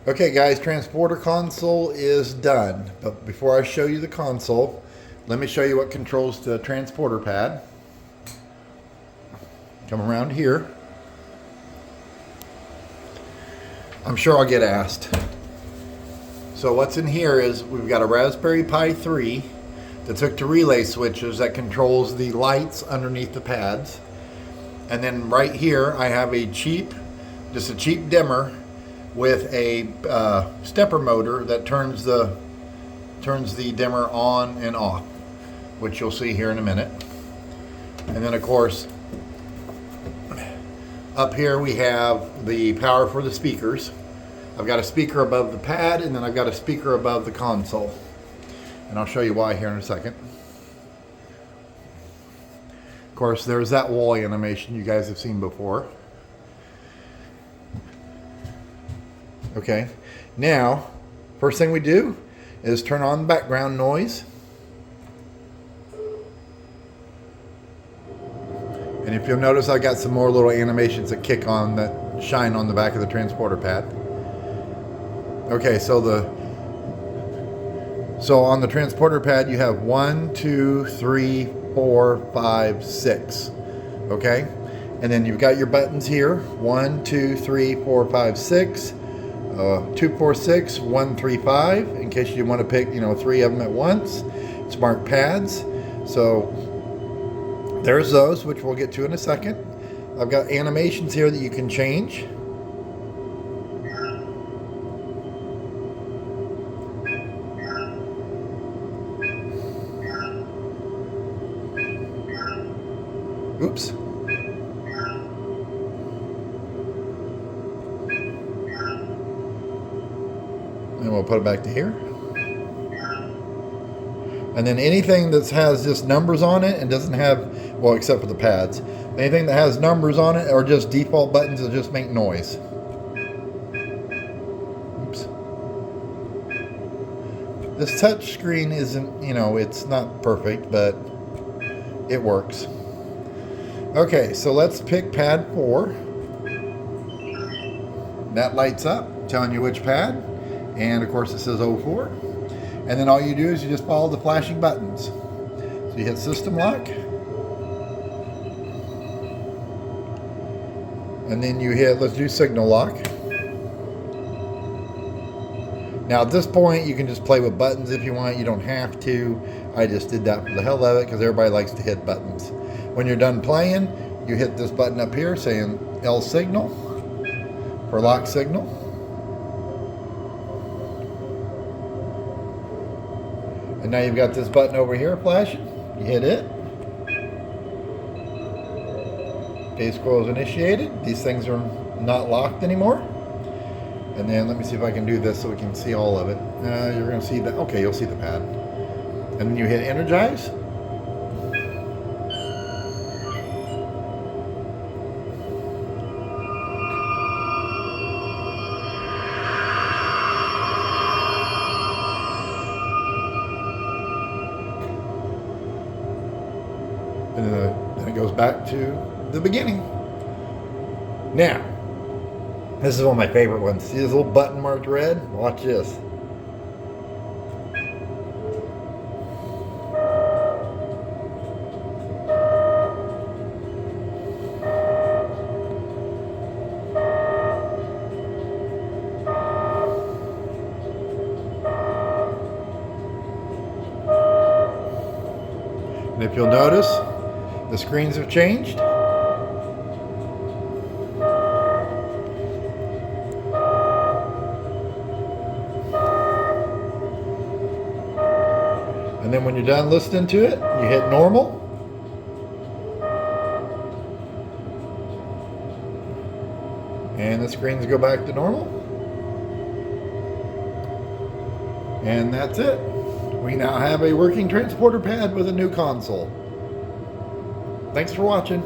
Okay guys, transporter console is done. But before I show you the console, let me show you what controls the transporter pad. Come around here. I'm sure I'll get asked. So what's in here is we've got a Raspberry Pi 3 that's hooked to relay switches that controls the lights underneath the pads. And then right here I have just a cheap dimmer with a stepper motor that turns the dimmer on and off, which you'll see here in a minute. And then of course up here we have the power for the speakers. I've got a speaker above the pad, and then I've got a speaker above the console. And I'll show you why here in a second. Of course, there's that wall animation you guys have seen before. Okay, now, first thing we do is turn on background noise. And if you'll notice, I got some more little animations that kick on, that shine on the back of the transporter pad. Okay, so on the transporter pad, you have 1, 2, 3, 4, 5, 6. Okay, and then you've got your buttons here: 1, 2, 3, 4, 5, 6. 2, 4, 6, 1, 3, 5. In case you want to pick, 3 of them at once. Smart pads. So there's those, which we'll get to in a second. I've got animations here that you can change. Oops. And we'll put it back to here. And then anything that has just numbers on it and doesn't have, well, except for the pads, anything that has numbers on it or just default buttons that just make noise. Oops. This touch screen isn't, it's not perfect, but it works. Okay, so let's pick pad 4. That lights up, telling you which pad. And of course it says 04. And then all you do is you just follow the flashing buttons. So you hit system lock. And then you hit, let's do signal lock. Now at this point you can just play with buttons if you want. You don't have to. I just did that for the hell of it because everybody likes to hit buttons. When you're done playing, you hit this button up here saying L signal for lock signal. And now you've got this button over here flashing. You hit it. Phase scroll is initiated. These things are not locked anymore. And then let me see if I can do this so we can see all of it. You're going to see that. Okay, you'll see the pad. And then you hit energize. And then it goes back to the beginning. Now, this is one of my favorite ones. See this little button marked red? Watch this. And if you'll notice, the screens have changed. And then when you're done listening to it, you hit normal. And the screens go back to normal. And that's it. We now have a working transporter pad with a new console. Thanks for watching.